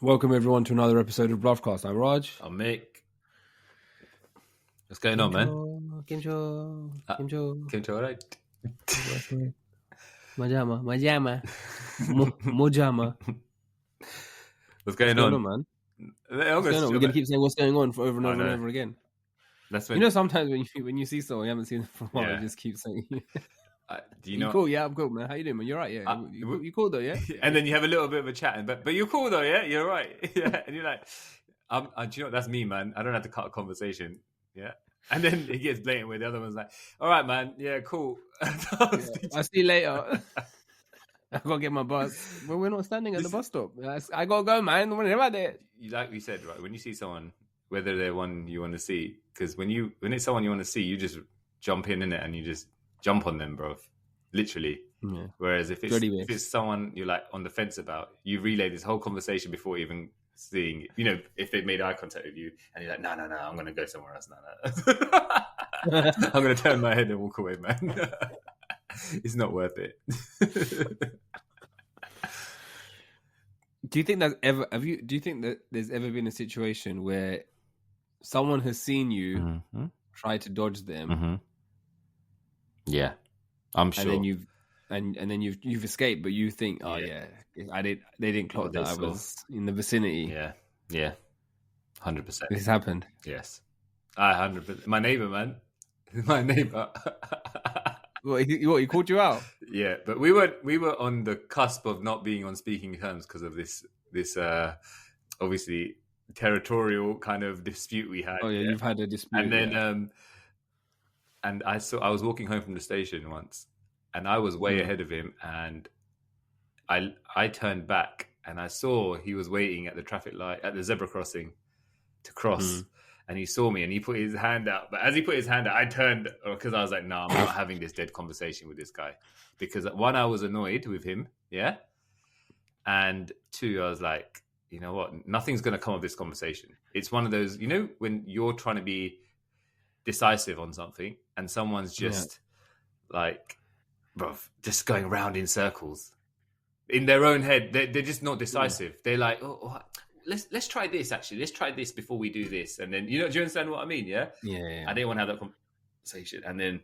Welcome everyone to another episode of Bruvcast. I'm Raj. I'm Mick. What's going on, man? Kimcho. Alright. Majama. Mojama. What's going on, man? We're going to keep saying what's going on for over and over and over again. That's when... You know, sometimes when you see someone you haven't seen them for a while, you just keep saying, do you know? Cool? Yeah, I'm cool, man. How you doing, man? You're right, yeah. You cool though, yeah? And then you have a little bit of a chat, but you're cool though, yeah? You're right. Yeah. And you're like, do you know what? That's me, man. I don't have to cut a conversation. Yeah. And then he gets blatant with the other one's like, all right, man. Yeah, cool. I'll see you later. I gotta get my bus. Well, we're not standing at the bus stop. I gotta go, man. Like we said, right? When you see someone, whether they're one you want to see, because when it's someone you want to see, you just jump in it and you just jump on them, bro. Literally. Yeah. Whereas if it's someone you're like on the fence about, you relay this whole conversation before even seeing, if they made eye contact with you and you're like, no, I'm going to go somewhere else. No. I'm going to turn my head and walk away, man. It's not worth it. Do you think there's ever been a situation where someone has seen you try to dodge them? Mm-hmm. Yeah, I'm sure. And then you've escaped, but you think, they didn't clock that I was in the vicinity. Yeah, 100%. This happened. Yes, 100%. My neighbor, man, my neighbor. What, he called you out? Yeah, but we were on the cusp of not being on speaking terms because of this obviously territorial kind of dispute we had. Oh yeah, you've had a dispute. And then and I was walking home from the station once, and I was way ahead of him, and I turned back and I saw he was waiting at the traffic light at the zebra crossing to cross. And he saw me and he put his hand out. But as he put his hand out, I turned because I was like, no, I'm not having this dead conversation with this guy. Because one, I was annoyed with him. Yeah. And two, I was like, you know what? Nothing's going to come of this conversation. It's one of those, when you're trying to be decisive on something and someone's just like, bro, just going around in circles in their own head. They're just not decisive. They're like, let's try this, actually. Let's try this before we do this. And then, do you understand what I mean? Yeah? Yeah. I didn't want to have that conversation. And then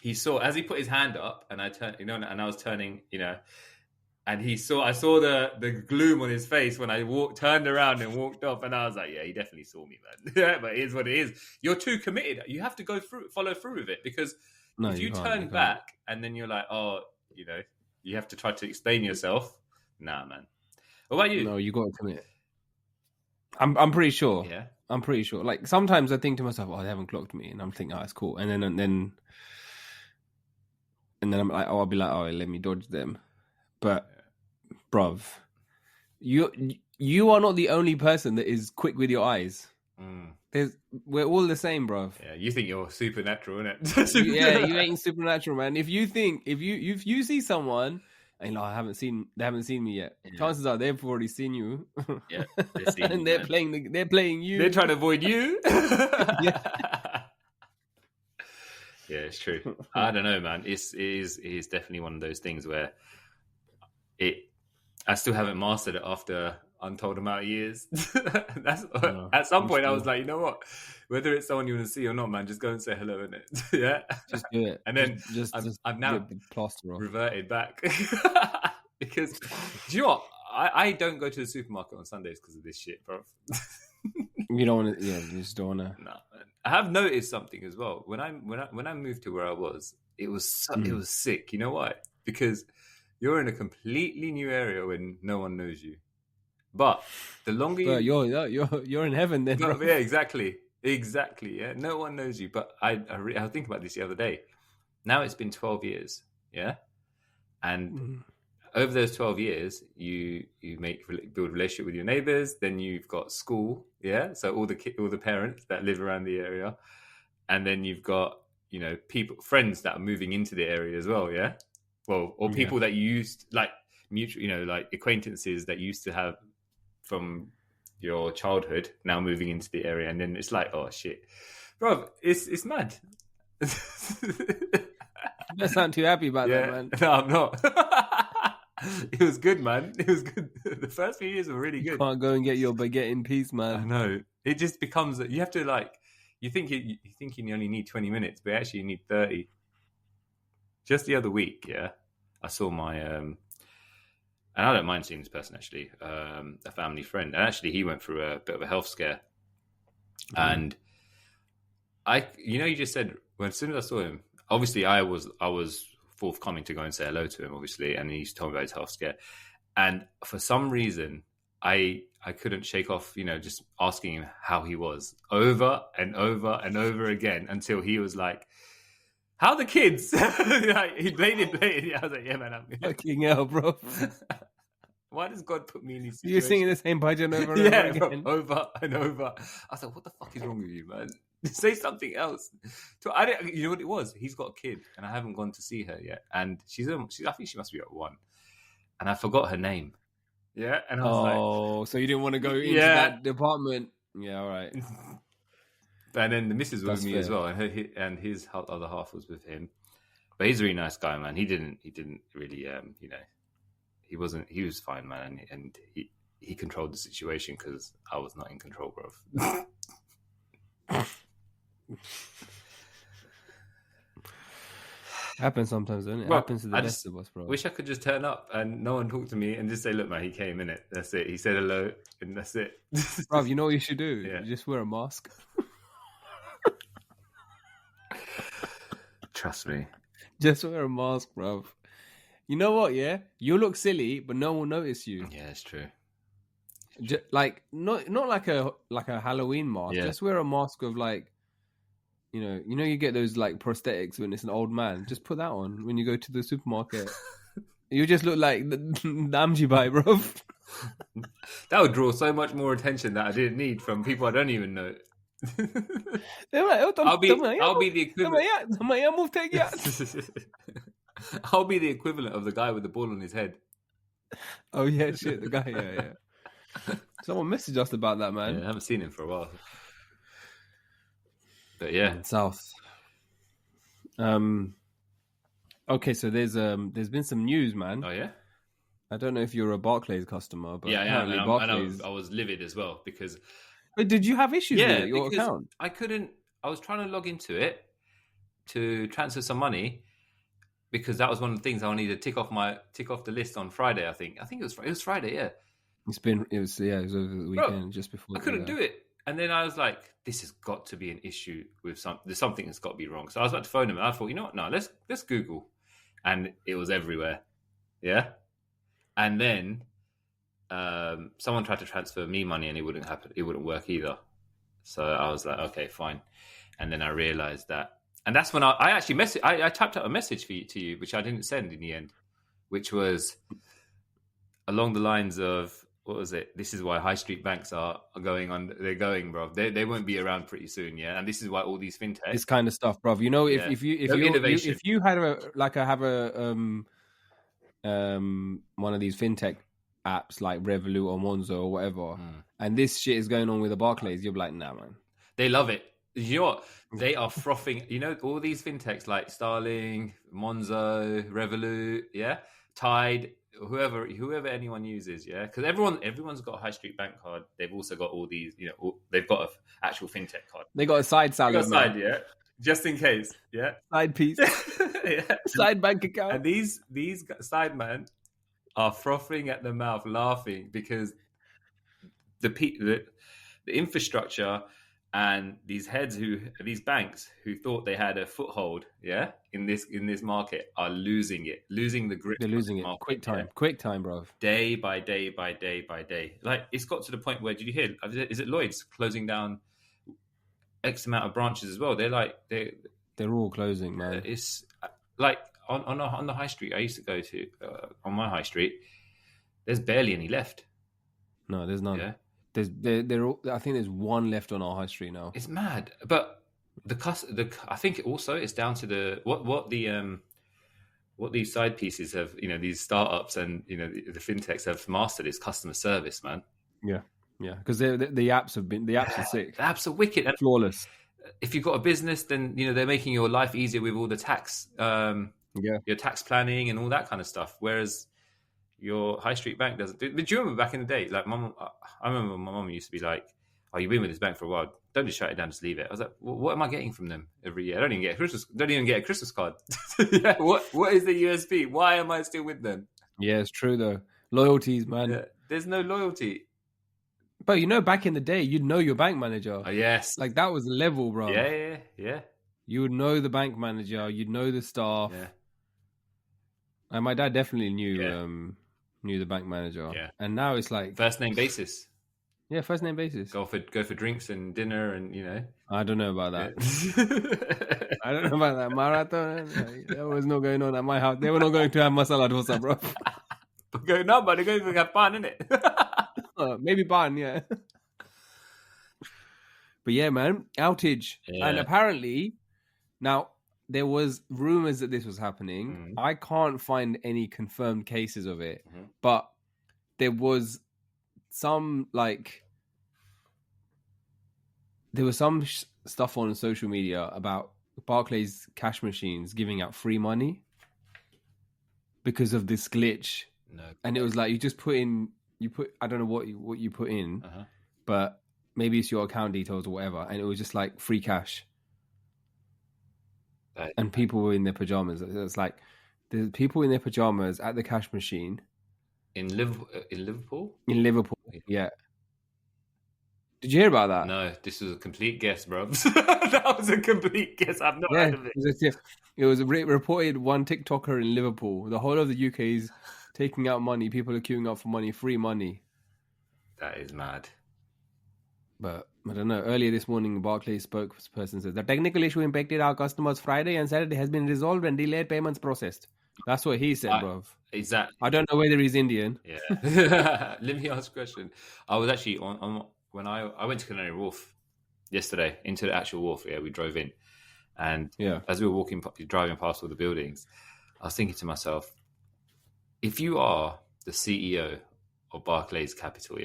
he saw, as he put his hand up and I turned, and I was turning, and I saw the gloom on his face when I turned around and walked off. And I was like, yeah, he definitely saw me, man. Yeah, but it is what it is. You're too committed. You have to follow through with it, because if you turn back and then you're like, you have to try to explain yourself. Nah, man. What about you? No, you got to commit. I'm pretty sure. Yeah, I'm pretty sure. Like sometimes I think to myself, "Oh, they haven't clocked me," and I'm thinking, "Oh, it's cool." And then I'm like, "Oh, I'll be like, oh, let me dodge them." But, bruv, you are not the only person that is quick with your eyes. We're all the same, bruv. Yeah, you think you're supernatural, innit? You ain't supernatural, man. If you see someone. And they haven't seen me yet. Yeah. Chances are they've already seen you. Yeah, and they're playing you. They're trying to avoid you. Yeah, it's true. I don't know, man. It is definitely one of those things where I still haven't mastered it after untold amount of years. At some point, I was like, you know what? Whether it's someone you want to see or not, man, just go and say hello, innit? Yeah, just do it. And then I've now reverted back because do you know what? I don't go to the supermarket on Sundays because of this shit, bro. You don't want to. Yeah, you just don't want to. No, man. I have noticed something as well. When I moved to where I was, it was sick. You know why? Because you're in a completely new area when no one knows you. But the longer you're in heaven then. No, yeah, exactly. Yeah, no one knows you. But I was thinking about this the other day. Now it's been 12 years. Yeah, and over those 12 years, you build a relationship with your neighbors. Then you've got school. Yeah, so all the parents that live around the area, and then you've got friends that are moving into the area as well. Yeah, well, or people that you used like mutual, like acquaintances that you used to have from your childhood now moving into the area, and then it's like, oh shit, bro, it's mad. You don't sound too happy about that, man. No, I'm not. It was good, man. It was good. The first few years were really You good. can't go and get your baguette in peace, I man. know. It just becomes that you have to like. You think you only need 20 minutes, but actually you need 30. Just the other week, yeah, I saw my and I don't mind seeing this person actually, a family friend, and actually he went through a bit of a health scare, and you just said as soon as I saw him, obviously I was forthcoming to go and say hello to him, obviously, and he told me about his health scare, and for some reason I couldn't shake off, just asking him how he was over and over and over again until he was like, "How the kids?" Like, he played it. I was like, "Yeah, man, I'm good." Fucking hell, bro. Why does God put me in these situations? You're singing the same bhajan over and over again. Bro, over and over. I was like, "What the fuck is wrong with you, man? Say something else." You know what it was? He's got a kid, and I haven't gone to see her yet. And she's I think she must be at 1, and I forgot her name. Yeah, and I was like, so you didn't want to go into that department? Yeah, all right. And then the missus was with me as well, and his other half was with him. But he's a really nice guy, man. He didn't really, he was fine, man, and he controlled the situation because I was not in control, bro. Happens sometimes, doesn't it? Well, Happens to the best of us, bro. Wish I could just turn up and no one talk to me and just say, "Look, man, he came in it. That's it. He said hello, and that's it." Bro, you know what you should do? Yeah. You just wear a mask. Trust me. Just wear a mask, bro. You know what? Yeah, you look silly, but no one will notice you. Yeah, it's true. Like not like a Halloween mask. Yeah. Just wear a mask of like, you get those like prosthetics when it's an old man. Just put that on when you go to the supermarket. You just look like the Amji Bhai, bro. That would draw so much more attention that I didn't need from people I don't even know. I'll be the equivalent. I'll be the equivalent of the guy with the ball on his head. Oh yeah, shit, the guy. Yeah. Someone messaged us about that, man. Yeah, I haven't seen him for a while. But yeah, South. Okay, so there's been some news, man. Oh yeah. I don't know if you're a Barclays customer, but apparently Barclays. I was livid as well because. But did you have issues with your account? I couldn't. I was trying to log into it to transfer some money because that was one of the things I wanted to tick off the list on Friday. I think it was Friday. Yeah. It was over the weekend, just before. I couldn't do it, and then I was like, "This has got to be an issue with there's something that's got to be wrong." So I was about to phone him, and I thought, you know what? No, let's Google, and it was everywhere. Yeah, and then someone tried to transfer me money, and it wouldn't happen. It wouldn't work either. So I was like, okay, fine. And then I realized that, and that's when I actually I typed out a message to you, which I didn't send in the end, which was along the lines of, what was it? This is why high street banks are going on. They're going, bro. They won't be around pretty soon, yeah. And this is why all these fintechs, this kind of stuff, bro. You know, if you had one of these fintech apps like Revolut or Monzo or whatever, and this shit is going on with the Barclays, you're like, nah, man. They love it. You know what? They are frothing. You know, all these fintechs like Starling, Monzo, Revolut, yeah, Tide, whoever anyone uses, yeah, because everyone's got a high street bank card. They've also got all these, they've got an actual fintech card. They got a side salad, yeah, just in case, yeah, side piece, yeah. Side bank account. And these side man are frothing at the mouth, laughing because the infrastructure and these banks who thought they had a foothold, yeah, in this market are losing the grip. They're losing it. Quick time, bro. Day by day. Like, it's got to the point where, did you hear? Is it Lloyd's closing down X amount of branches as well? They're all closing, man. It's like on the high street I used to go to, on my high street, there's barely any left. No, there's none. Yeah. I think there's one left on our high street now. It's mad, but I think also it's down to what these side pieces have, these startups and the fintechs have mastered is customer service, man. Yeah, because the apps are sick. The apps are wicked and flawless. If you've got a business, then they're making your life easier with all the tax, your tax planning and all that kind of stuff. Whereas Your high street bank doesn't do. But do you remember back in the day, like I remember my mum used to be like, "Oh, you've been with this bank for a while. Don't just shut it down, just leave it." I was like, well, "What am I getting from them every year? I don't even get a Christmas card. Yeah, what is the USP? Why am I still with them?" Yeah, it's true though. Loyalties, man. Yeah, there's no loyalty. But back in the day, you'd know your bank manager. Oh yes, Like that was the level, bro. Yeah. You would know the bank manager. You'd know the staff. Yeah. And my dad definitely knew the bank manager. Yeah. And now it's like first name basis. Yeah, first name basis. Go for drinks and dinner and I don't know about that. I don't know about that marathon. There was no going on at my house. They were not going to have masala dosa, bro. But they're going to have fun, innit? Maybe ban, yeah. But yeah, man, outage. Yeah. And apparently, now there was rumors that this was happening. Mm-hmm. I can't find any confirmed cases of it, but there was some stuff on social media about Barclays cash machines giving out free money because of this glitch. No. And it was like you put I don't know what you put in, but maybe it's your account details or whatever, and it was just like free cash. And people were in their pajamas. It's like there's people in their pajamas at the cash machine in Liverpool. In Liverpool, yeah. Did you hear about that? No, this was a complete guess, bro. That was a complete guess. I've not heard of it. It was reported one TikToker in Liverpool. The whole of the UK is taking out money. People are queuing up for money, free money. That is mad. But I don't know. Earlier this morning, Barclays spokesperson says the technical issue impacted our customers Friday and Saturday has been resolved and delayed payments processed. That's what he said, bro. Is that? I don't know whether he's Indian. Yeah. Let me ask a question. I was actually when I went to Canary Wharf yesterday, into the actual wharf. Yeah, we drove in, and as we were driving past all the buildings, I was thinking to myself, if you are the CEO of Barclays Capital,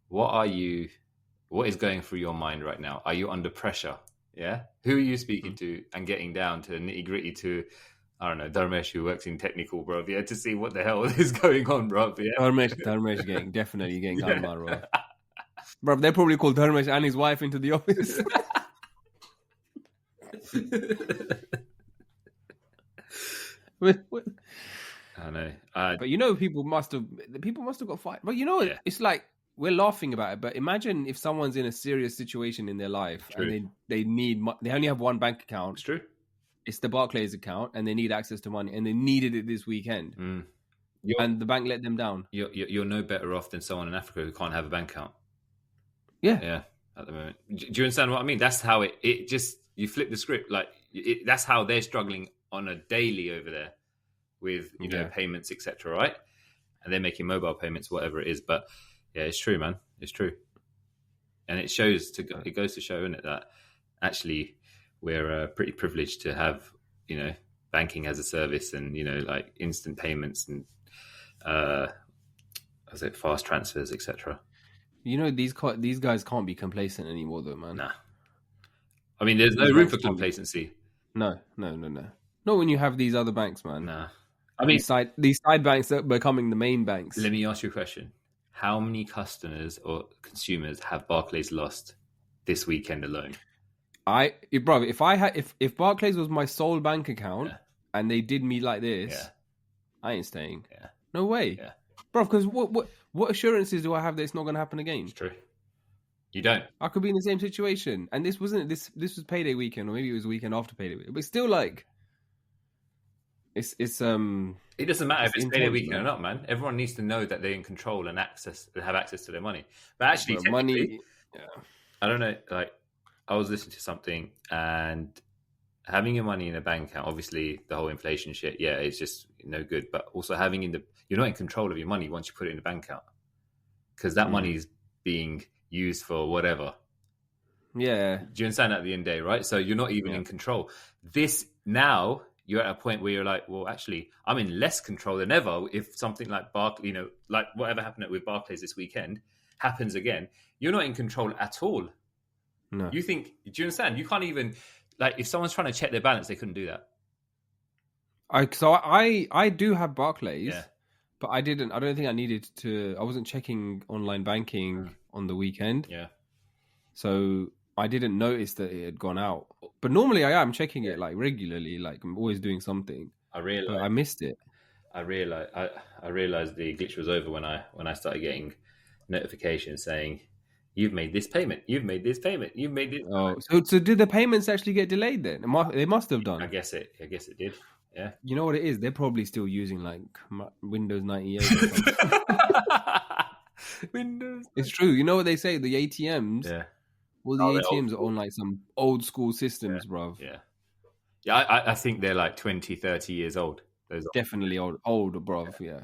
what is going through your mind right now? Are you under pressure? Yeah. Who are you speaking to and getting down to the nitty gritty to, I don't know, Dharmesh, who works in technical, bro, to see what the hell is going on, bro. Yeah. Dharmesh definitely getting Almar, bro. Bro, they probably called Dharmesh and his wife into the office. I know. But people must have got fired. But it's like we're laughing about it. But imagine if someone's in a serious situation in their life and they only have one bank account. It's true. It's the Barclays account, and they need access to money, and they needed it this weekend, and the bank let them down. You're no better off than someone in Africa who can't have a bank account. Yeah. At the moment, do you understand what I mean? That's how it just you flip the script. Like that's how they're struggling on a daily over there with payments, etc. Right, and they're making mobile payments, whatever it is. But yeah, it's true, man. It's true, and it goes to show, isn't it, that actually we're pretty privileged to have banking as a service and like instant payments and fast transfers, etc. These guys can't be complacent anymore, though, man. Nah. I mean, there's no room for complacency. No. Not when you have these other banks, man. Nah. I mean, these side banks are becoming the main banks. Let me ask you a question. How many customers or consumers have Barclays lost this weekend alone? If Barclays was my sole bank account and they did me like this, I ain't staying. Yeah. No way. Yeah. Bro, because what assurances do I have that it's not going to happen again? It's true. You don't. I could be in the same situation, and this was payday weekend, or maybe it was weekend after payday weekend. But still, like, it doesn't matter if it's payday weekend or not, man. Everyone needs to know that they're in control and have access to their money. But actually, money. I don't know. Like, I was listening to something, and having your money in a bank account, obviously, the whole inflation shit, it's just no good. But also you're not in control of your money once you put it in a bank account, because that money is being used for whatever. Yeah. Do you understand at the end of the day, right? So you're not even in control. This now you're at a point where you're like, well, actually, I'm in less control than ever. If something like Barclays, like whatever happened with Barclays this weekend happens again, you're not in control at all. No. Do you understand? You can't even, like, if someone's trying to check their balance, they couldn't do that. I do have Barclays, but I didn't. I don't think I needed to. I wasn't checking online banking on the weekend, Yeah. so I didn't notice that it had gone out. But normally I am checking it like regularly. Like I'm always doing something. But I missed it. I realized the glitch was over when I started getting notifications saying, "You've made this payment. You've made this payment. You've made this." Oh, so did the payments actually get delayed then? They must have done. I guess it did. Yeah. You know what it is? They're probably still using like Windows 98 or something. Windows. It's true. You know what they say? The ATMs. Yeah. Well, the ATMs are on like some old school systems, bruv. Yeah. Yeah, I think they're like 20, 30 years old. Those Definitely old, bruv. Yeah.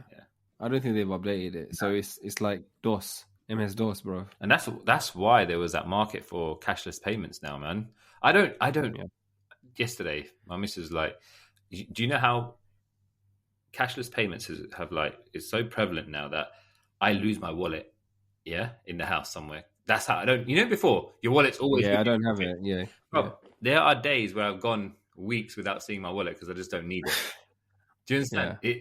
I don't think they've updated it. So it's like DOS, MS-DOS, bruv. And that's why there was that market for cashless payments now, man. I don't. Yeah. Yesterday, my missus was like, do you know how cashless payments have like, it's so prevalent now that I lose my wallet, in the house somewhere. That's how I don't. You know, before your wallet's always. Yeah, I don't have it. Yeah. Bro, there are days where I've gone weeks without seeing my wallet because I just don't need it. Do you understand? Yeah.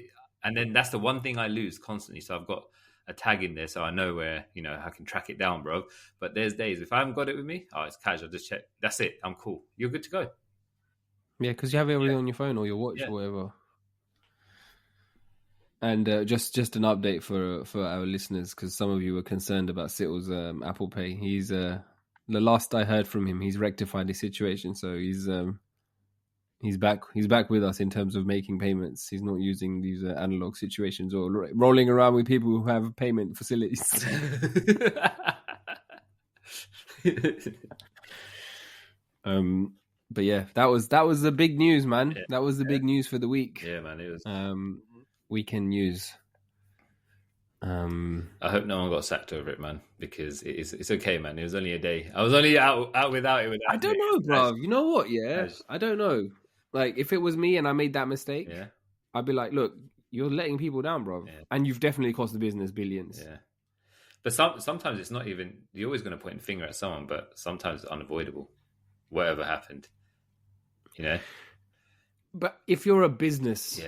And then that's the one thing I lose constantly. So I've got a tag in there so I know where, I can track it down, bro. But there's days if I haven't got it with me, it's cash. I'll just check. That's it. I'm cool. You're good to go. Yeah, because you have everything on your phone or your watch or whatever. And just an update for our listeners, because some of you were concerned about Sittle's Apple Pay. He's the last I heard from him, he's rectified his situation, so he's back. He's back with us in terms of making payments. He's not using these analog situations or rolling around with people who have payment facilities. But yeah, that was the big news, man. Yeah. That was the big news for the week. Yeah, man, it was weekend news. I hope no one got sacked over it, man, because it's okay, man. It was only a day. I was only out without it. I don't know, bro. You know what? Yeah, I don't know. Like, if it was me and I made that mistake, I'd be like, look, you're letting people down, bro. Yeah. And you've definitely cost the business billions. Yeah. But sometimes it's not even, you're always going to point a finger at someone, but sometimes it's unavoidable, whatever happened, But if you're a business,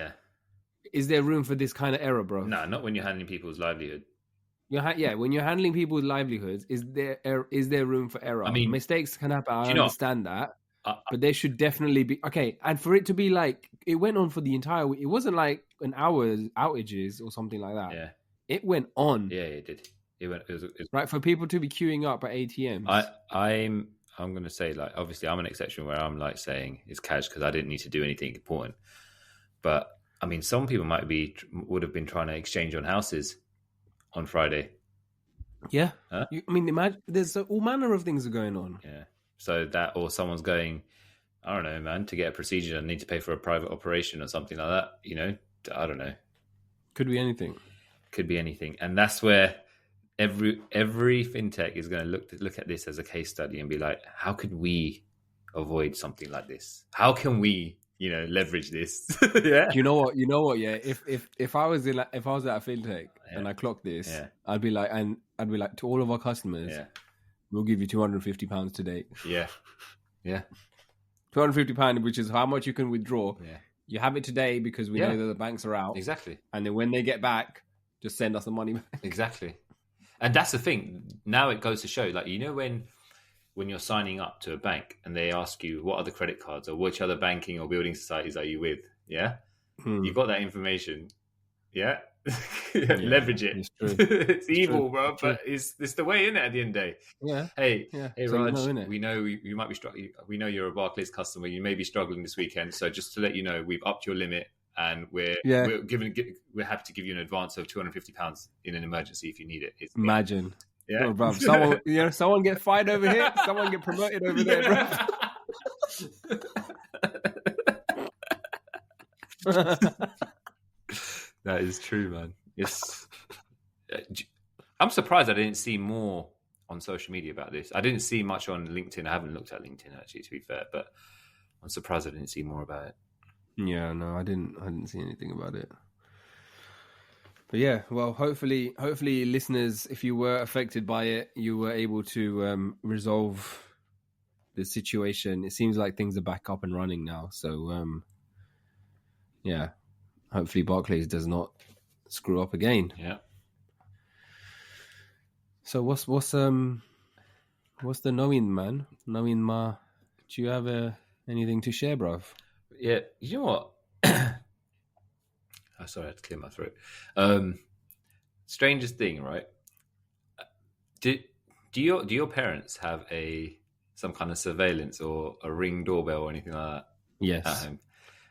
is there room for this kind of error, bro? No, not when you're handling people's livelihood. When you're handling people's livelihoods, is there room for error? I mean, mistakes can happen. I understand that. But there should definitely be and for it to be like it went on for the entire week. It wasn't like an hour's outages or something like that. Yeah, it went on. Yeah, it did. It was right for people to be queuing up at ATMs. I'm going to say, like, obviously I'm an exception where I'm like saying it's cash because I didn't need to do anything important. But I mean, some people would have been trying to exchange on houses on Friday. Yeah, huh? Imagine there's all manner of things are going on. Yeah. So that, or someone's going, I don't know, man, to get a procedure, I need to pay for a private operation or something like that. I don't know. Could be anything. And that's where every fintech is going to look at this as a case study and be like, how could we avoid something like this? How can we, leverage this? Yeah. You know what? Yeah. If I was at a fintech and I clocked this, I'd be like to all of our customers. Yeah. We'll give you £250 today. Yeah. Yeah. £250, which is how much you can withdraw. Yeah. You have it today because we know that the banks are out. Exactly. And then when they get back, just send us the money back. Exactly. And that's the thing. Now it goes to show, like, when you're signing up to a bank and they ask you what other credit cards or which other banking or building societies are you with? Yeah. You've got that information. Yeah. Leverage it. It's evil, bro, but it's the way, isn't it, at the end of the day? Yeah. Hey, so Raj, we know you might be struggling. We know you're a Barclays customer. You may be struggling this weekend. So just to let you know, we've upped your limit and we're happy to give you an advance of £250 in an emergency if you need it. Imagine. Yeah. Oh, bro. Someone get fired over here. Someone get promoted over there, bro. That is true, man. Yes. I'm surprised I didn't see more on social media about this. I didn't see much on LinkedIn. I haven't looked at LinkedIn, actually, to be fair, but I'm surprised I didn't see more about it. Yeah, no, I didn't see anything about it. But yeah, well, hopefully, listeners, if you were affected by it, you were able to resolve the situation. It seems like things are back up and running now. So, yeah, hopefully Barclays does not screw up again. Yeah. So what's the knowing, man? Knowing ma, do you have anything to share, bruv? Yeah. You know what? Oh, sorry, I had to clear my throat. Strangest thing, right? Do your parents have some kind of surveillance or a Ring doorbell or anything like that Yes. at home?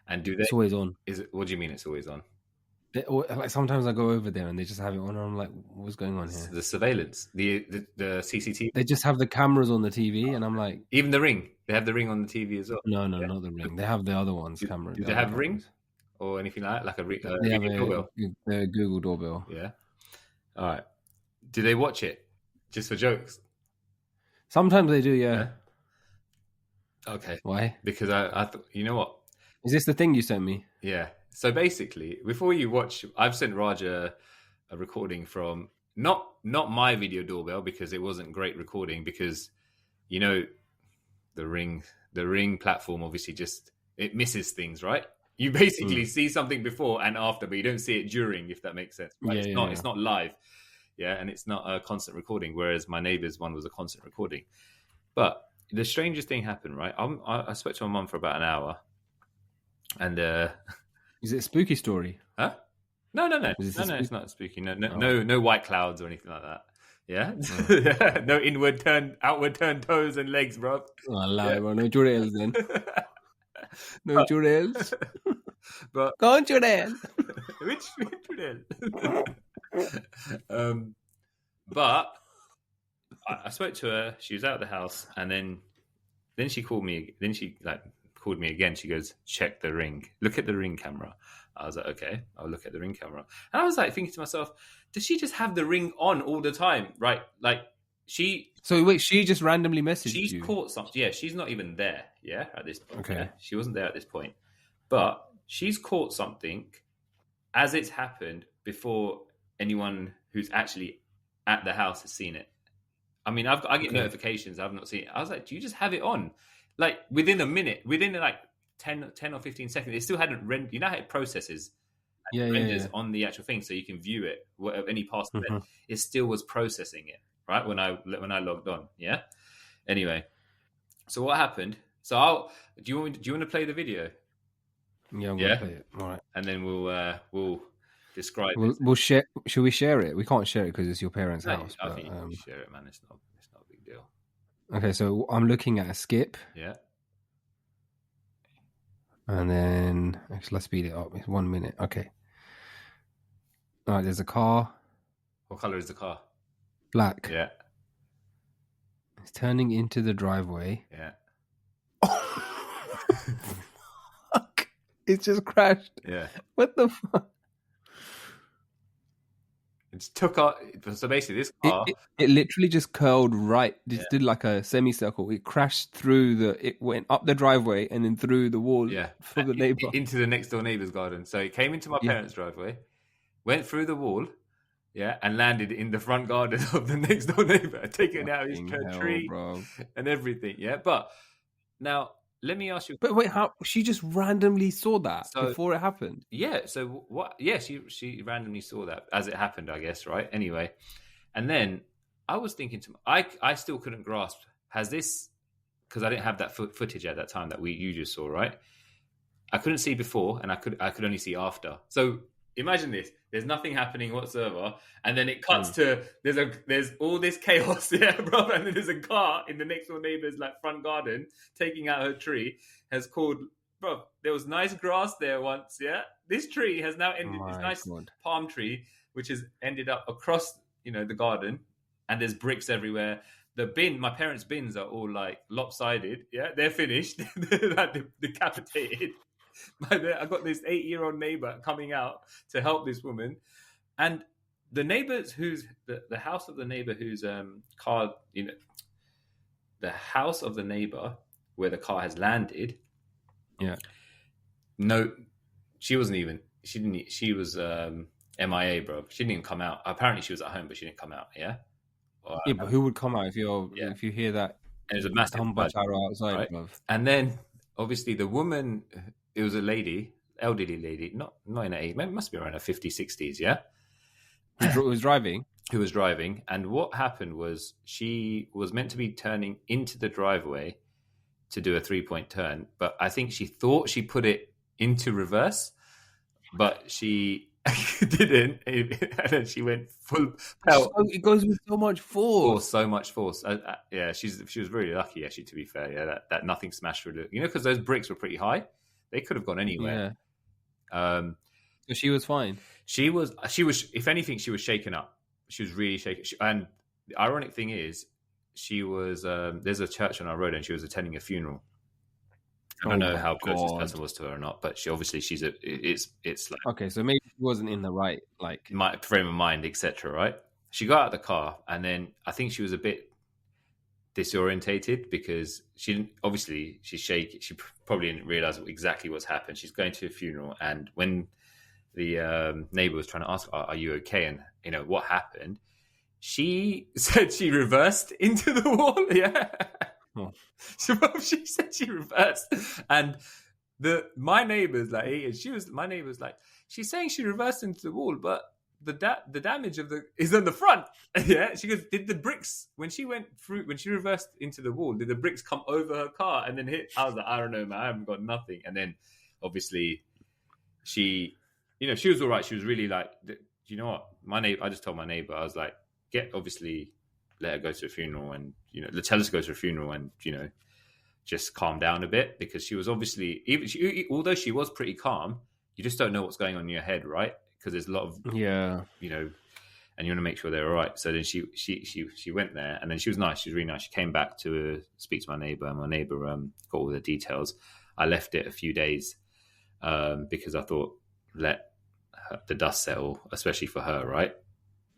And do they? It's always on. Is it? What do you mean it's always on? Like sometimes I go over there and they just have it on, and I'm like, what's going on here? The surveillance, the CCTV. They just have the cameras on the TV, and I'm like, even the Ring. They have the Ring on the TV as well. no, not the Ring. They have the other ones. Cameras. Do they have Ring or anything like that? Like they have doorbell? The Google doorbell. Yeah. All right. Do they watch it just for jokes? Sometimes they do, yeah. Okay. Why? Because I thought, you know what? Is this the thing you sent me? Yeah. So basically, before you watch, I've sent Raj a recording from not my video doorbell because it wasn't great recording because, you know, the Ring platform obviously just it misses things, right? You basically see something before and after, but you don't see it during, if that makes sense. Right? Yeah, It's not live, yeah, and it's not a constant recording. Whereas my neighbour's one was a constant recording. But the strangest thing happened, right? I spoke to my mum for about an hour, and is it a spooky story? Huh? No. It's not spooky. No white clouds or anything like that. Yeah, no outward turned toes and legs, bro. No jurels then. No jurels. But go on jurel. Which jurel? But I spoke to her. She was out of the house, and then she called me. Then she called me again. She goes, check the Ring. Look at the Ring camera. I was like, okay, I'll look at the Ring camera. And I was like thinking to myself, does she just have the Ring on all the time? Right? Like she... So wait, she just randomly messaged you? She's caught something. Yeah, she's not even there, yeah, at this point. Okay. Yeah? She wasn't there at this point. But she's caught something as it's happened before anyone who's actually at the house has seen it. I mean, I get notifications. I've not seen it. I was like, do you just have it on? Like within a minute, within like 10 or 15 seconds, it still hadn't rendered. You know how it processes and renders on the actual thing so you can view it, any past event. It still was processing it, right? When I logged on. Yeah. Anyway, so what happened? So do you want to play the video? Yeah, I'm gonna play it. All right. And then we'll describe we'll share. Should we share it? We can't share it because it's your parents' house. I think you can share it, man. It's not a big deal. Okay, so I'm looking at a skip. Yeah. And then actually, let's speed it up. It's 1 minute. Okay. All right, there's a car. What color is the car? Black. Yeah. It's turning into the driveway. Yeah. Fuck. It just crashed. Yeah. What the fuck? It took out. So basically, this car. It literally just curled right. It did like a semicircle. It crashed through it went up the driveway and then through the wall for the neighbor. Into the next door neighbor's garden. So it came into my parents' driveway, went through the wall, and landed in the front garden of the next door neighbor, taking out his tree and everything. Yeah. But now, let me ask you. But wait, how she just randomly saw that before it happened? Yeah. So what? Yeah, she randomly saw that as it happened, I guess. Right. Anyway, and then I was thinking I still couldn't grasp. Has this? Because I didn't have that footage at that time that you just saw, right? I couldn't see before, and I could only see after. So imagine this: there's nothing happening whatsoever, and then it cuts to there's all this chaos, bro. And then there's a car in the next door neighbor's front garden taking out her tree. Has called, bro. There was nice grass there once, yeah. This tree has now ended. This nice palm tree, which has ended up across, the garden, and there's bricks everywhere. My parents' bins are all lopsided. Yeah, they're finished. They're decapitated. I got this 8-year-old neighbor coming out to help this woman, and the neighbors the house of the neighbor whose car, the house of the neighbor where the car has landed. Yeah. No, she wasn't even. She didn't. She was MIA, bro. She didn't even come out. Apparently, she was at home, but she didn't come out. Yeah. But who would come out if you hear that? And there's a massive outside, right? bro. And then obviously the woman. It was a lady, elderly lady, not in her age, maybe must be around her 50s, 60s, yeah? Who was driving? Who was driving. And what happened was she was meant to be turning into the driveway to do a 3-point turn, but I think she thought she put it into reverse, but she didn't, and then she went full pelt. It goes with so much force. So much force. Yeah, she was really lucky, actually, to be fair. Yeah, that nothing smashed through the, because those bricks were pretty high. They could have gone anywhere. Yeah. So she was fine. She was. If anything, she was shaken up. She was really shaken. And the ironic thing is, she was. There's a church on our road, and she was attending a funeral. I don't know how close this person was to her or not, but it's like, okay, so maybe she wasn't in the right my frame of mind, etc. Right? She got out of the car, and then I think she was a bit disorientated because she's shaky. She probably didn't realize exactly what's happened. She's going to a funeral, and when the neighbor was trying to ask, "Are you okay?" and what happened, she said she reversed into the wall. Yeah. Oh. So she said she reversed, and my neighbor's like, my neighbor's like, she's saying she reversed into the wall, but the damage is on the front. Yeah, she goes, did the bricks when she reversed into the wall, did the bricks come over her car and then hit? I was like, I don't know, man, I haven't got nothing. And then obviously she was all right. She was really like, you know what, I just told my neighbor, I was like, let her go to a funeral, and tell her to go to a funeral, and just calm down a bit, because she was obviously, although she was pretty calm, you just don't know what's going on in your head, right? Because there's a lot of and you want to make sure they're all right. So then she went there, and then she was nice. She was really nice. She came back to speak to my neighbor, and my neighbor got all the details. I left it a few days because I thought, let the dust settle, especially for her, right?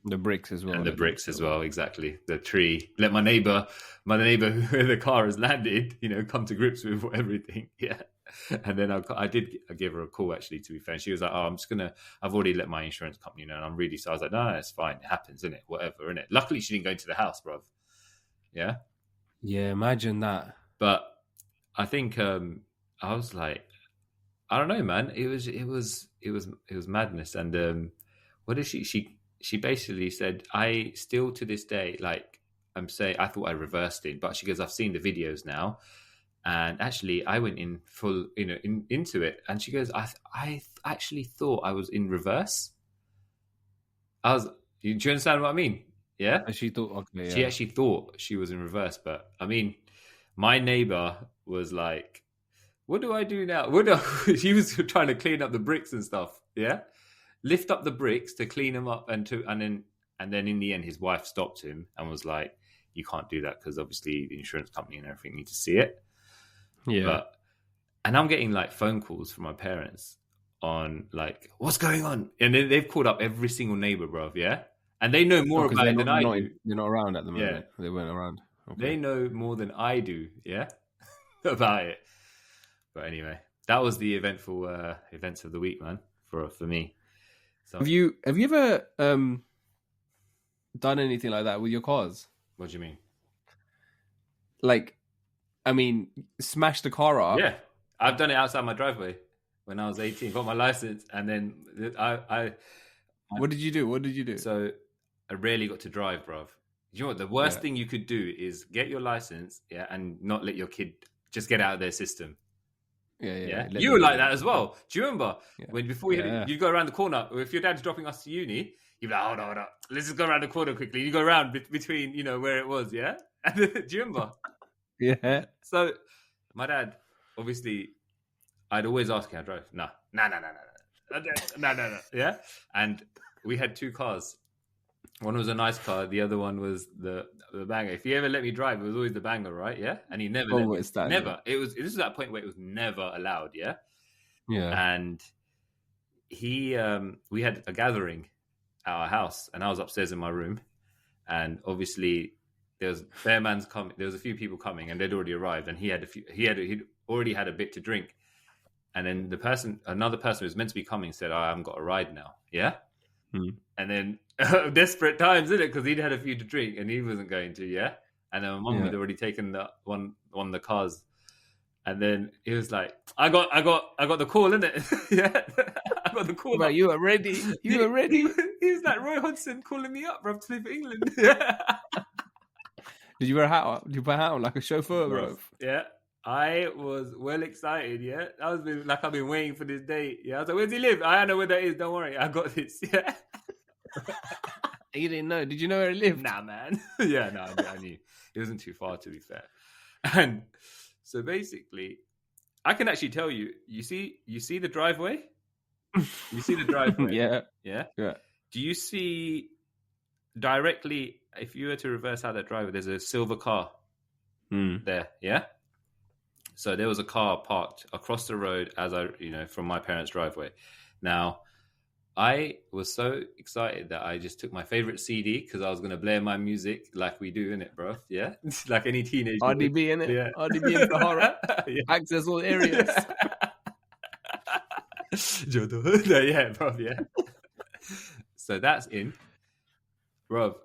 The bricks as well. And the bricks as well, exactly. The tree. Let my neighbor where the car has landed, come to grips with everything. Yeah. And then I gave her a call, actually, to be fair. And she was like, oh, I've already let my insurance company know, and I'm really sorry. I was like, no, it's fine. It happens, isn't it? Whatever, isn't it? Luckily, she didn't go into the house, bruv. Yeah. Yeah, imagine that. But I think I was like, I don't know, man. It was madness. And what is she basically said, I still to this day, I'm saying, I thought I reversed it, but she goes, I've seen the videos now, and actually I went in full, into it. And she goes, I actually thought I was in reverse. Do you understand what I mean? Yeah. She thought, okay, yeah. She actually thought she was in reverse, but I mean, my neighbor was like, what do I do now? She was trying to clean up the bricks and stuff. Yeah. Lift up the bricks to clean them up, and then in the end, his wife stopped him and was like, "You can't do that, because obviously the insurance company and everything need to see it." Yeah. And I'm getting phone calls from my parents on what's going on, and they've called up every single neighbor, bro. Yeah, and they know more about it than I do. They're not around at the moment. Yeah. They weren't around. Okay. They know more than I do. Yeah, about it. But anyway, that was the eventful events of the week, man. For me. So, have you ever done anything like that with your cars? What do you mean? Smash the car up? Yeah, I've done it outside my driveway when I was 18. Got my license, and then What did you do? So I rarely got to drive, bruv. You know what? The worst thing you could do is get your license, and not let your kid just get out of their system. Yeah. You were like that as well. Do you remember when before you go around the corner? Or if your dad's dropping us to uni, you'd be like, hold on, let's just go around the corner quickly. You go around between, where it was, yeah. Do you remember? Yeah. So my dad, obviously, I'd always ask him how to drive. No. Yeah. And we had two cars. One was a nice car. The other one was the banger. If he ever let me drive, it was always the banger, right? Yeah. And he never let me. Never. This is that point where it was never allowed. Yeah. Yeah. And we had a gathering at our house, and I was upstairs in my room, and obviously there was Fairman's coming. There was a few people coming, and they'd already arrived, and he'd already had a bit to drink. And then another person who was meant to be coming said, I haven't got a ride now. Yeah. And then desperate times, isn't it? Because he'd had a few to drink and he wasn't going to, yeah. And then my mum had already taken one of the cars And then he was like, I got the call, innit? Yeah. I got the call. Bro, you were ready. You were ready. He was like Roy Hodgson calling me up, bro, to play for England. Yeah. Did you wear a hat? Did you wear a hat on like a chauffeur, bro? Yeah. I was well excited, yeah. I was like, I've been waiting for this day. Yeah. I was like, where does he live? I don't know where that is. Don't worry. I got this. Yeah. You didn't know. Did you know where he lived? Nah, man. Yeah, no, I knew. It wasn't too far, to be fair. And so basically, I can actually tell you, you see the driveway? You see the driveway? Yeah. Yeah? Yeah. Do you see directly, if you were to reverse out that driveway, there's a silver car there, yeah? So there was a car parked across the road from my parents' driveway. Now, I was so excited that I just took my favorite CD because I was going to blare my music like we do, innit, bro? Yeah? Like any teenager. RDB, innit? Yeah. RDB in Sahara. Yeah. Access all areas. Yeah, bro, yeah. So that's in. Bro,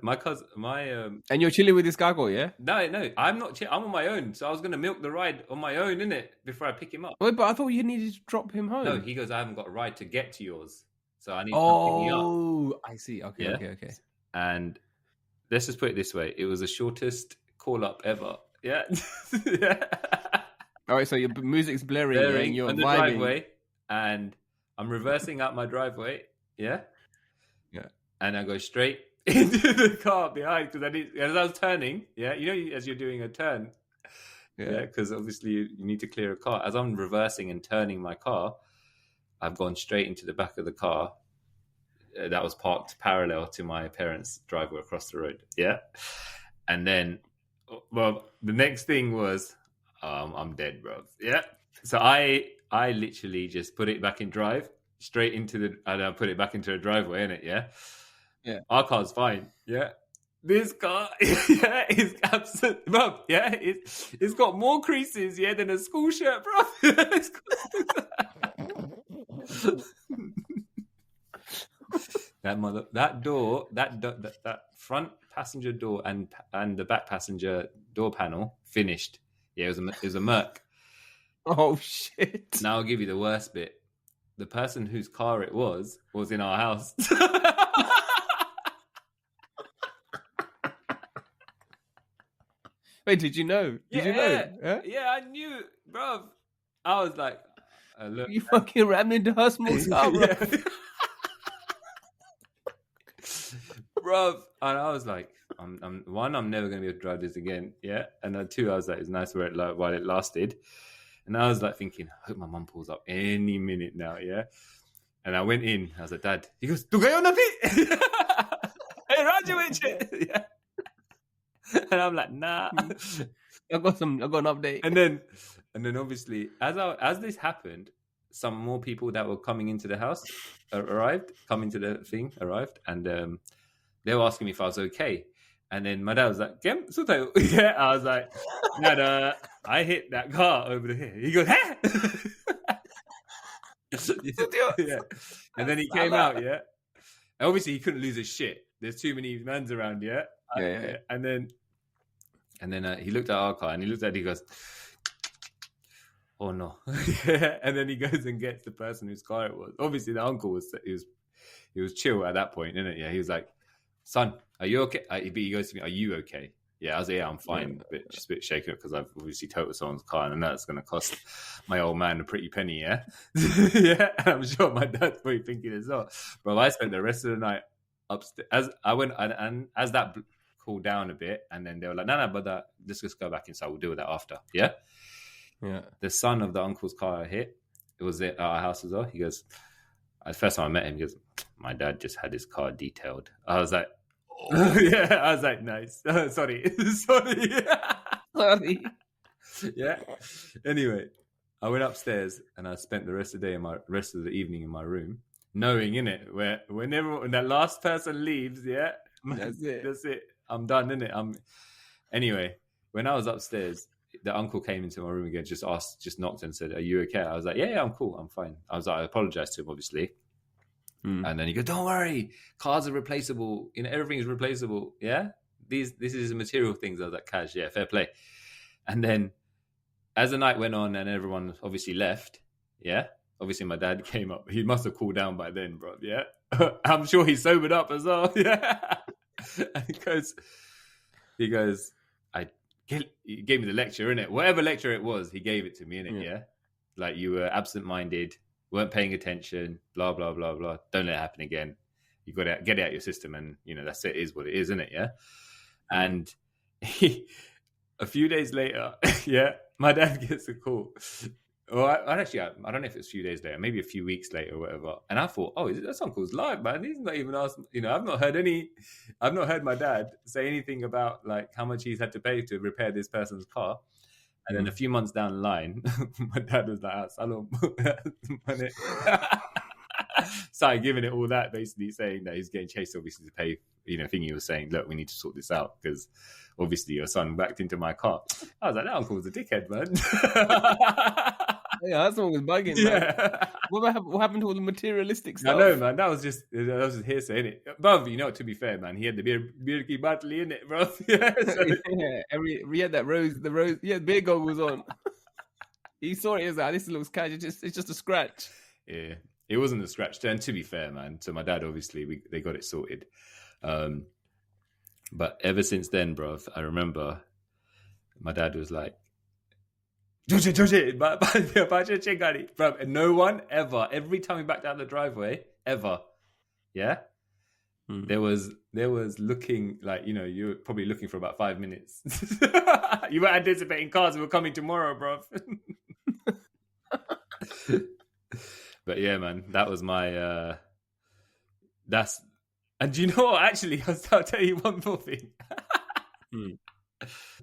my cousin, And you're chilling with this gago, yeah? No, I'm not. I'm on my own, so I was gonna milk the ride on my own, innit, before I pick him up. Wait, but I thought you needed to drop him home. No, he goes, I haven't got a ride to get to yours, so I need to pick you up. Oh, I see. Okay, Yeah? okay. And let's just put it this way: it was the shortest call up ever. Yeah. Yeah. All right, so your music's blaring and you're on the vibing. driveway, and I'm reversing out my driveway. Yeah. Yeah. And I go straight into the car behind because as I was turning, yeah, as you're doing a turn, yeah, because obviously you need to clear a car. As I'm reversing and turning my car, I've gone straight into the back of the car that was parked parallel to my parents' driveway across the road. Yeah, and then, well, the next thing was, I'm dead, bro. Yeah, so I literally just put it back in drive straight into and I put it back into the driveway, innit? Yeah. Yeah. Our car's fine. Yeah. This car, yeah, is absolute, bro. Yeah, it's got more creases, yeah, than a school shirt, bro. that front passenger door and the back passenger door panel finished. Yeah, it was a Merc. Oh shit! Now I'll give you the worst bit. The person whose car it was in our house. Wait, did you know? Did you know? Huh? Yeah, I knew, bro. I was like, look. You fucking rammed into her small car, bro. Bro. And I was like, I'm never going to be able to drive this again. Yeah. And two, I was like, it's nice while it lasted. And I was like thinking, I hope my mum pulls up any minute now. Yeah. And I went in. I was like, Dad. He goes, "Tu kayo na pi?" Hey, Roger, yeah. And I'm like, nah. I got an update. And then obviously, as this happened, some more people that were coming into the house arrived, and they were asking me if I was okay. And then my dad was like, "Kem, sutayo?" Yeah, I was like, "Dad, I hit that car over here." He goes, "Huh?" Yeah. And then he came out, yeah. And obviously, he couldn't lose his shit. There's too many mans around, yeah. Yeah. And then he looked at our car and he looked at it. He goes, "Oh no!" And then he goes and gets the person whose car it was. Obviously, the uncle was chill at that point, isn't it? Yeah, he was like, "Son, are you okay?" But he goes to me, "Are you okay?" Yeah, I was like, "Yeah, I'm fine." Just a bit shaken up because I've obviously totaled someone's car, and that's going to cost my old man a pretty penny. Yeah, yeah. And I'm sure my dad's probably thinking as well. Bro, I spent the rest of the night upstairs. As I went and as that cooled down a bit, and then they were like, "No, but let's just go back inside. We'll deal with that after." Yeah. Yeah. The son of the uncle's car I hit, it was at our house as well. He goes, the first time I met him, he goes, "My dad just had his car detailed." I was like, oh. Yeah, I was like, nice. Sorry. Yeah. Anyway, I went upstairs and I spent the rest of the evening in my room, knowing whenever that last person leaves, yeah, That's it. I'm done, innit? Anyway, when I was upstairs, the uncle came into my room again, just knocked and said, "Are you okay?" I was like, yeah, I'm cool. I'm fine. I was like, I apologized to him, obviously. And then he goes, "Don't worry, cars are replaceable. Everything's replaceable. Yeah, this is material things." I was like, "Cash, yeah, fair play." And then as the night went on and everyone obviously left, yeah. Obviously, my dad came up. He must have cooled down by then, bro. Yeah, I'm sure he sobered up as well. Yeah, and he goes, he gave me the lecture, innit? Whatever lecture it was, he gave it to me, innit? Yeah, like you were absent-minded, weren't paying attention, blah blah blah blah. Don't let it happen again. You got to get it out of your system, and that's it. Is what it is, isn't it? Yeah, and a few days later, yeah, my dad gets a call. Well, I don't know if it's a few days later, maybe a few weeks later or whatever. And I thought, oh, that's uncle's live, man. He's not even asked, I've not heard my dad say anything about like how much he's had to pay to repair this person's car. And then a few months down the line, my dad was like, Salam. Started giving it all that, basically saying that he's getting chased, obviously, to pay, thing he was saying, look, we need to sort this out because obviously your son backed into my car. I was like, that uncle was a dickhead, man. Yeah, that song was bugging, man. Yeah. What happened to all the materialistic stuff? I know, man. That was just hearsay, innit? Bruv, to be fair, man, he had the beer key battle in it, bro. Yeah, so. Yeah, he had that the rose, he had beer goggles on. He saw it, he was like, this looks catchy, it's just a scratch. Yeah, it wasn't a scratch. And to be fair, man, so my dad, obviously, they got it sorted. But ever since then, bro, I remember my dad was like, bro, and no one ever, every time we backed out the driveway, ever, yeah, there was looking like, you were probably looking for about 5 minutes. You were anticipating cars were coming tomorrow, bro. But yeah, man, that was my and do you know what, actually, I'll tell you one more thing.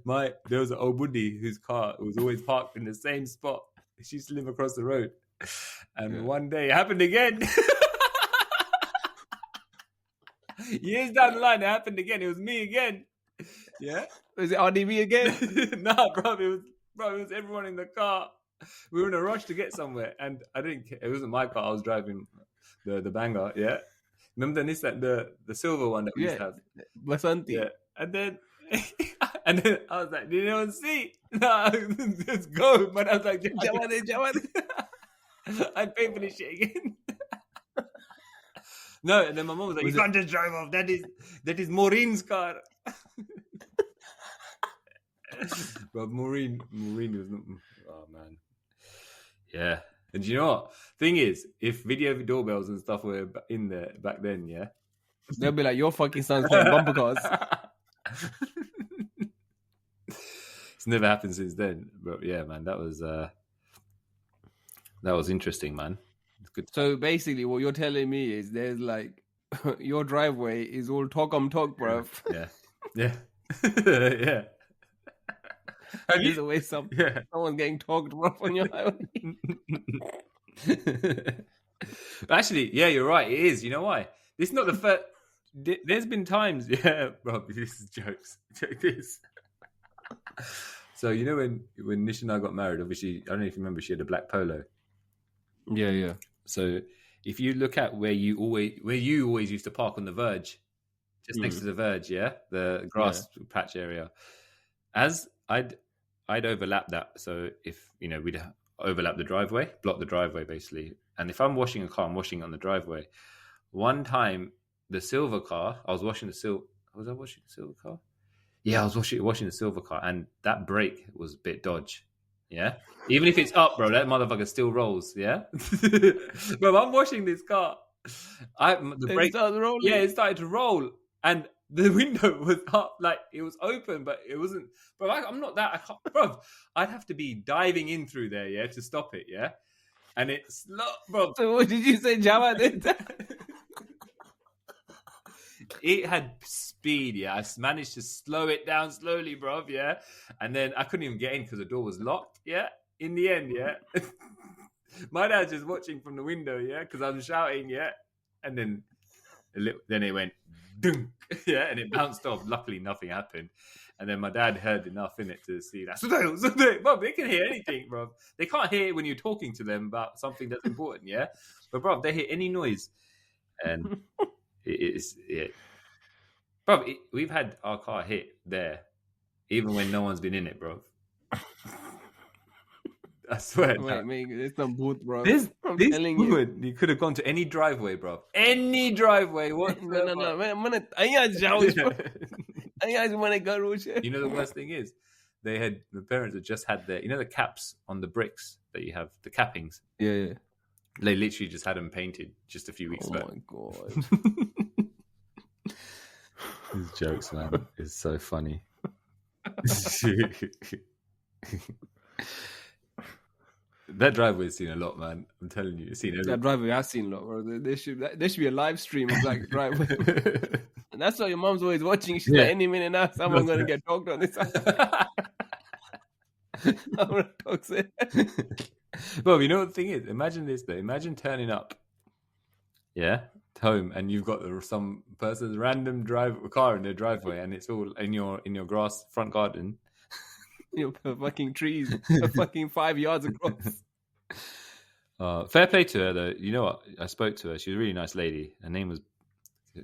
There was an old buddy whose car was always parked in the same spot. She used to live across the road, and one day it happened again. Years down the line, it happened again. It was me again. Yeah, was it RDB again? Nah, bro, it was everyone in the car. We were in a rush to get somewhere, and I didn't care. It wasn't my car. I was driving the banger. Yeah, remember the Nissan, the silver one that we used to have. Basanti. Yeah, and then I was like, did anyone see? No, let's go. But I was like, Jawad. I'd pay for this shit again. No, and then my mom was like, you can't just drive off. That is Maureen's car. But Maureen was not. Oh man, yeah. And you know what? Thing is, if video doorbells and stuff were in there back then, yeah, they'll be like, your fucking son's playing bumper cars. It's never happened since then. But yeah, man, that was interesting, man. It's good. So basically, what you're telling me is there's like your driveway is all talk, bruv. Yeah. Yeah. There's always someone's getting talked rough on your highway. Actually, yeah, you're right. It is. You know why? This is not the first. There's been times, yeah, bro. This is jokes. Check this. So when Nish and I got married, obviously, I don't know if you remember, she had a black polo. Yeah. So if you look at where you always used to park on the verge, just next to the verge, yeah, the grass patch area, as I'd overlap that. So if we'd overlap the driveway, block the driveway basically. And if I'm washing a car, I'm washing on the driveway. One time, the silver car, I was washing the silver. Was I washing the silver car? Yeah, I was washing the silver car, and that brake was a bit dodge. Yeah, even if it's up, bro, that motherfucker still rolls. Yeah, but I'm washing this car. The brake started rolling. Yeah, it started to roll, and the window was up, like it was open, but it wasn't. Bro, I'm not that. Bro, I'd have to be diving in through there, yeah, to stop it, yeah. And it's bro. So what did you say, Java? It had speed, yeah. I managed to slow it down slowly, bro, yeah. And then I couldn't even get in because the door was locked, yeah. In the end, yeah. My dad's just watching from the window, yeah, because I was shouting, yeah. And then it went, dunk, yeah, and it bounced off. Luckily, nothing happened. And then my dad heard enough in it to see that. Bro, they can hear anything, bro. They can't hear it when you're talking to them about something that's important, yeah. But bro, they hear any noise, and it's bro. We've had our car hit there, even when no one's been in it, bro. I swear. Wait, mate, it's not boot, bro. This I'm telling you. woman, you could have gone to any driveway, bro. Any driveway whatsoever. No. Man, I want to go. You know the worst thing is, the parents had just had the caps on the bricks that you have, the cappings. Yeah. They literally just had them painted just a few weeks back. Oh my god. These jokes, man, is so funny. That driveway's seen a lot, man. I'm telling you, it's seen everything. That driveway has seen a lot, bro. There should be a live stream of that driveway. And that's why your mom's always watching. She's like, any minute now, someone's going to get dogged on this side. I'm going to talk it. Well, you know what the thing is? Imagine this, though. Imagine turning up, home, and you've got some person's random car in their driveway, and it's all in your grass front garden. Fucking trees, fucking 5 yards across. Fair play to her, though. You know what? I spoke to her. She was a really nice lady. Her name was...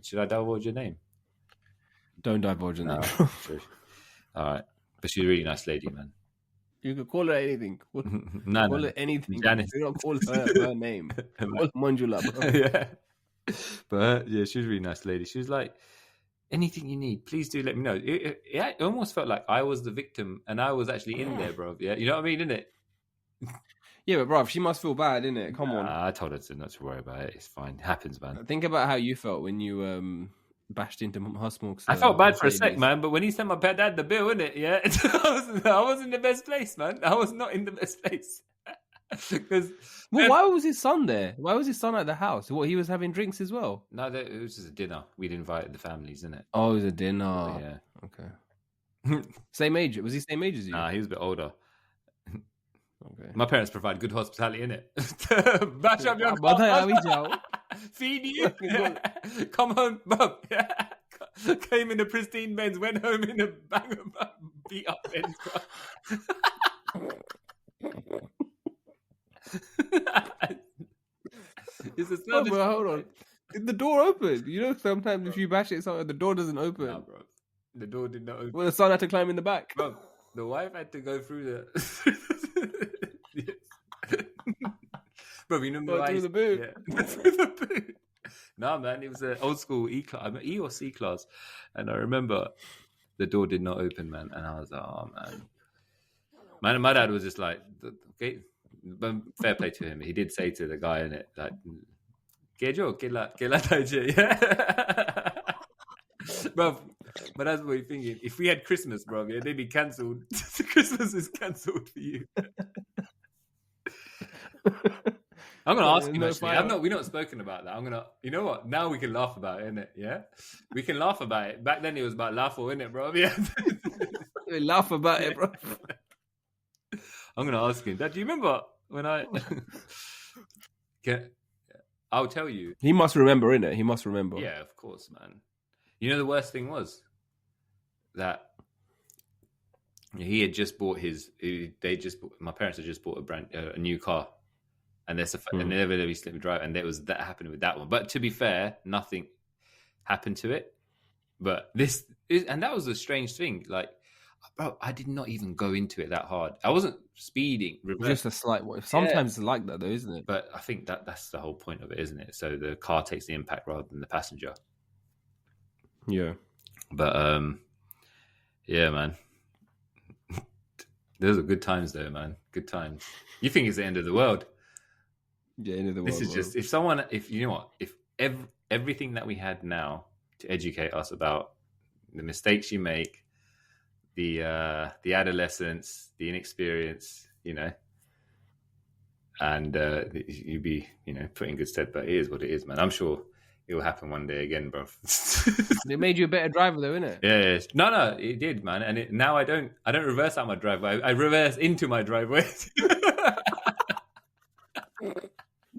Should I divulge your name? Don't divulge your name. True. All right. But she's a really nice lady, man. You could call her anything. Call her anything. Janice. You don't call her name. Call her Manjula, bro. Yeah. But she was a really nice lady. She was like, anything you need, please do let me know. It almost felt like I was the victim and I was actually in there, bro. Yeah, you know what I mean, innit? Yeah, but bro, she must feel bad, innit? Come on. I told her not to worry about it. It's fine. It happens, man. Think about how you felt when you bashed into Husmok's. I felt bad for a sec, man, but when he sent my dad the bill, innit? Yeah, I was in the best place, man. I was not in the best place. Why was his son there? Why was his son at the house? What, he was having drinks as well? No, it was just a dinner. We'd invited the families, innit? Oh, it was a dinner. Yeah. Okay. Same age? Was he same age as you? Nah, he was a bit older. Okay. My parents provide good hospitality, innit? Bash up your car. Feed you. Come home, bub. Came in a pristine Benz, went home in a bang of beat up Benz. Hold on. Did the door open? You know, sometimes if you bash it, the door doesn't open. No, bro. The door did not open. Well, the son had to climb in the back. Bro, the wife had to go through the... Bro, you know through the boot. Yeah. Through the boot. No, man, it was an old school E class, E or C class. And I remember the door did not open, man. And I was like, oh, man. My dad was just like, okay, but fair play to him. He did say to the guy in it, like, get la taije. Yeah. Bro, but that's what you're thinking. If we had Christmas, bro, yeah, they'd be cancelled. Christmas is cancelled for you. I'm gonna ask him actually. We've not spoken about that. You know what? Now we can laugh about it, innit? Yeah, we can laugh about it. Back then it was about laughable, innit, bro? Yeah, we laugh about it, bro. I'm gonna ask him. Dad, do you remember when I? I'll tell you. He must remember, innit? He must remember. Yeah, of course, man. You know the worst thing was that he had just bought my parents had just bought a new car, and and they never let me drive, and that happened with that one. But to be fair, nothing happened to it. But that was a strange thing. Like, bro, I did not even go into it that hard. I wasn't speeding. Just a slight. Sometimes it's like that, though, isn't it? But I think that's the whole point of it, isn't it? So the car takes the impact rather than the passenger. Yeah. But yeah, man. Those are good times, though, man. Good times. You think it's the end of the world? Yeah, end of the world. This is just if you know what, if everything that we had now to educate us about the mistakes you make, the adolescence, the inexperience, you know, and you'd be, you know, put in good stead. But it is what it is, man. I'm sure it will happen one day again, bro. It made you a better driver, though, innit? Yeah. No, it did, man. And now I don't reverse out my driveway. I reverse into my driveway.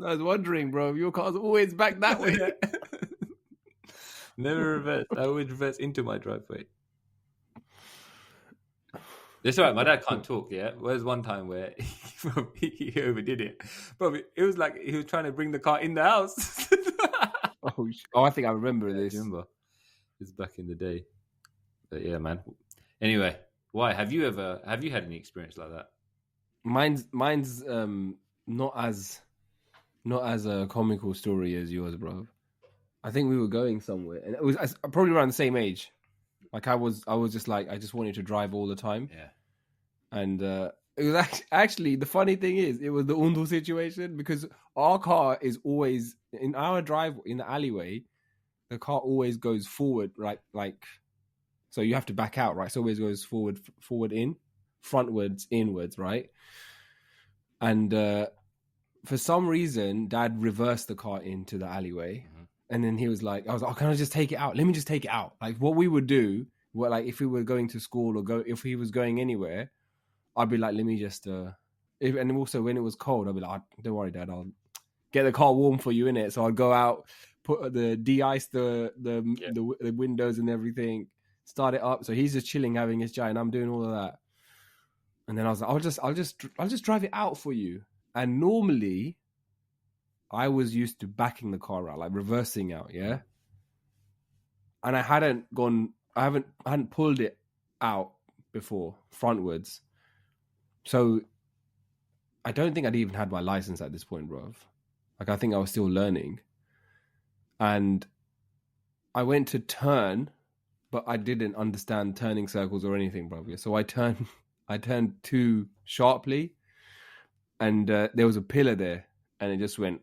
I was wondering, bro. Your car's always back that way. Never reverse. I always reverse into my driveway. It's all right. My dad can't talk, yeah? There's one time where he overdid it. Bro, it was like he was trying to bring the car in the house. Oh, I think I remember this. It's back in the day. But yeah, man. Anyway, why? Have you had any experience like that? Mine's not as a comical story as yours, bro. I think we were going somewhere, and it was probably around the same age. Like I was just like I just wanted to drive all the time. Yeah. And it was actually the funny thing is it was the Undul situation because our car is always in our drive in the alleyway. The car always goes forward, right? Like, so you have to back out, right? So it always goes forward in, frontwards, inwards, right? And for some reason, Dad reversed the car into the alleyway. Mm-hmm. And then he was like, I was like, oh, can I just take it out? Let me just take it out. Like what we would do, like if we were going to school or if he was going anywhere, I'd be like, let me just, and also when it was cold, I'd be like, don't worry, Dad, I'll get the car warm for you, innit? So I'd go out, put de-ice the windows and everything, start it up. So he's just chilling, having his chai, and I'm doing all of that. And then I was like, I'll just drive it out for you. And normally, I was used to backing the car out, like reversing out, yeah. And I hadn't pulled it out before frontwards. So I don't think I'd even had my license at this point, bro. Like I think I was still learning. And I went to turn, but I didn't understand turning circles or anything, bro. So I turned too sharply, and there was a pillar there, and it just went,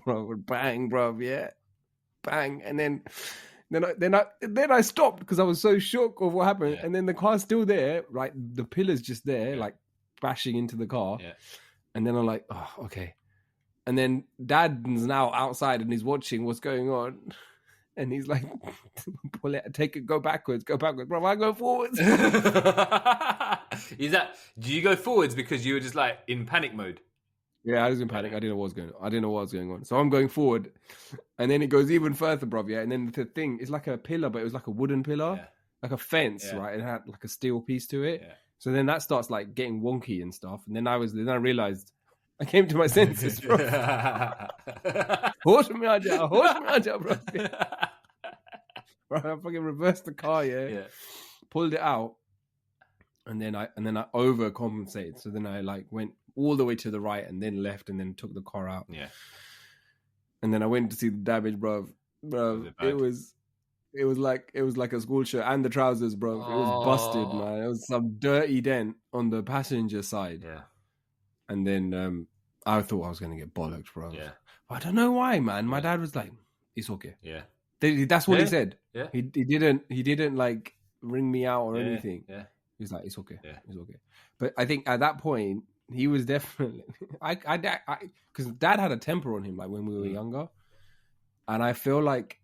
bro, bang, bro, yeah, bang, and then I stopped because I was so shook of what happened, and then the car's still there, right? The pillar's just there, like bashing into the car, and then I'm like, oh, okay. And then Dad's now outside and he's watching what's going on. And he's like, pull it, take it, go backwards. Bro, I go forwards. Do you go forwards because you were just like in panic mode? Yeah, I was in panic. I didn't know what was going on. So I'm going forward. And then it goes even further, bro. Yeah. And then the thing, it's like a pillar, but it was like a wooden pillar, like a fence, right? It had like a steel piece to it. Yeah. So then that starts like getting wonky and stuff. And then I realized, I came to my senses, bro. Horse me out, bro. Bro, I fucking reversed the car, pulled it out, and then I overcompensated. So then I like went all the way to the right and then left and then took the car out. Yeah. And then I went to see the damage, bro. It was like a school shirt and the trousers, bro. It was busted, man. It was some dirty dent on the passenger side. Yeah. And then I thought I was going to get bollocked, bro. Yeah. I don't know why, man. My dad was like, it's okay. Yeah. That's what he said. Yeah. He didn't like ring me out or anything. Yeah. He was like, it's okay. Yeah. It's okay. But I think at that point, he was definitely, because Dad had a temper on him, like when we were younger. And I feel like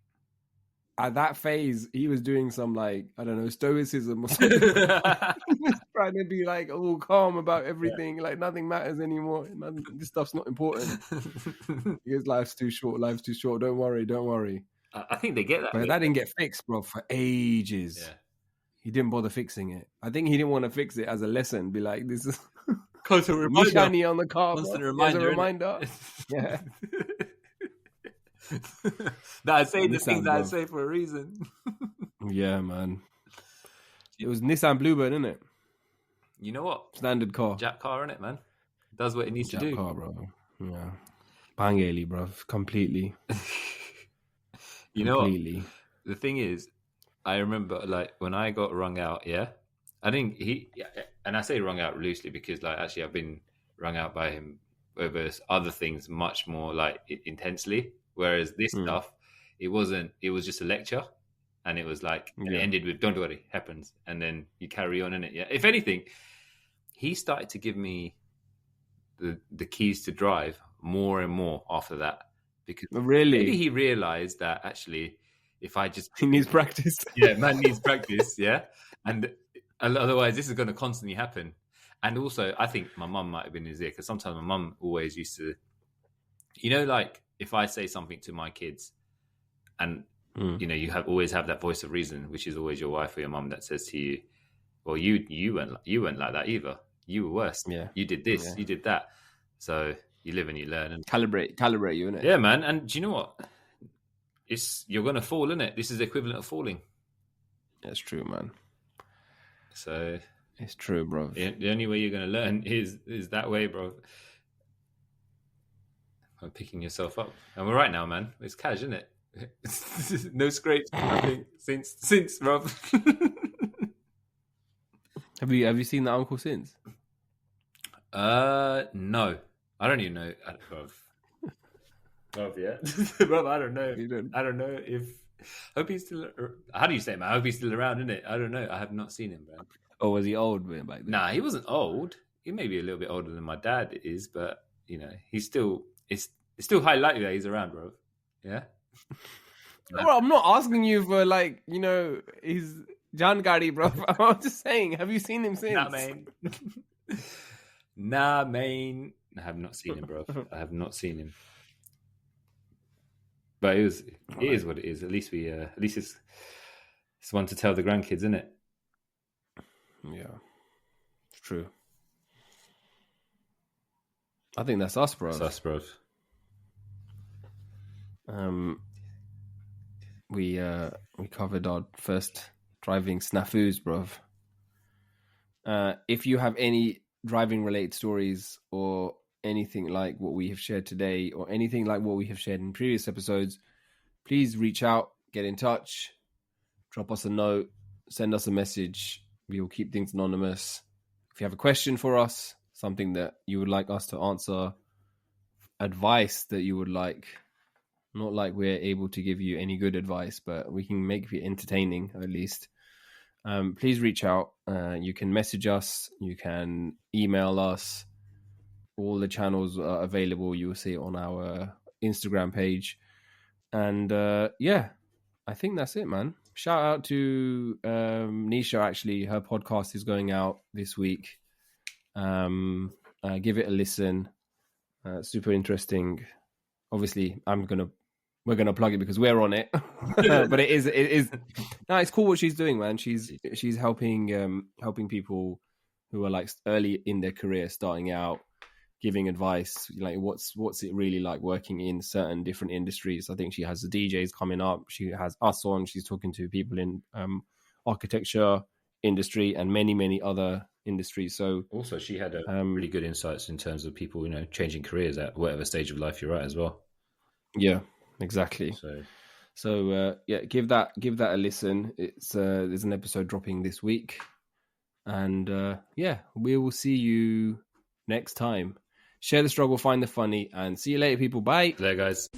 at that phase, he was doing some like, I don't know, stoicism or something. He was trying to be like all calm about everything, like nothing matters anymore. This stuff's not important. Because life's too short. Don't worry. I think they get that. But that didn't get fixed, bro, for ages. Yeah. He didn't bother fixing it. I think he didn't want to fix it as a lesson. Be like, this is constant reminder shiny on the car. Constant reminder. As a reminder. Yeah. That I say the things that I say for a reason. Yeah, man. It was Nissan Bluebird, isn't it? You know what? Standard car. Jack car, innit, man? Does what it needs to do. Jack car, bro. Yeah. Bangeli, bro. Completely. You know what? The thing is, I remember like when I got wrung out, I think and I say wrung out loosely because like actually I've been wrung out by him over other things much more like intensely. Whereas this stuff, it was just a lecture, and it was like it ended with "Don't worry, happens," and then you carry on in it. Yeah. If anything, he started to give me the keys to drive more and more after that because maybe he realized that actually, if I just he needs practice, man needs practice, and otherwise this is going to constantly happen. And also, I think my mum might have been in his ear because sometimes my mum always used to, like. If I say something to my kids and, you always have that voice of reason, which is always your wife or your mum that says to you, well, you weren't like that either. You were worse. Yeah. You did this, you did that. So you live and you learn. And calibrate you, innit? Yeah, man. And do you know what? You're going to fall, innit? This is the equivalent of falling. That's true, man. So It's true, bro. The only way you're going to learn is that way, bro. I'm picking yourself up. And we're right now, man. It's cash, isn't it? No scrapes, nothing since, Rob. Have you seen that uncle since? No. I don't even know. Rob, yeah. Rob, I don't know. I don't know if. Hope he's still. How do you say, man? I hope he's still around, isn't it? I don't know. I have not seen him, man. Or was he old back then? Nah, he wasn't old. He may be a little bit older than my dad is, but he's still. It's still highly likely that he's around, bro. Yeah. Bro, I'm not asking you for his Jankari, bro. I'm just saying, have you seen him since? Nah, man. I have not seen him, bro. I have not seen him. But it is what it is. At least it's one to tell the grandkids, isn't it? Yeah, it's true. I think that's us, bro. That's us, bro. We covered our first driving snafus, bro. If you have any driving related stories or anything like what we have shared today or anything like what we have shared in previous episodes, please reach out, get in touch, drop us a note, send us a message. We will keep things anonymous. If you have a question for us, something that you would like us to answer, advice that you would like, not like we're able to give you any good advice, but we can make it entertaining at least. Please reach out. You can message us. You can email us. All the channels are available. You will see it on our Instagram page. And yeah, I think that's it, man. Shout out to Nisha, actually. Her podcast is going out this week. Give it a listen. Super interesting. Obviously, we're gonna plug it because we're on it. But it is no, it's cool what she's doing, man. She's helping people who are like early in their career, starting out, giving advice, like what's it really like working in certain different industries. I think she has the DJs coming up. She has us on. She's talking to people in architecture industry and many other industries. So also she had really good insights in terms of people, changing careers at whatever stage of life you're at as well. Yeah, exactly. So yeah, give that a listen. It's there's an episode dropping this week, and yeah, we will see you next time. Share the struggle, find the funny, and see you later, people. Bye. There, guys.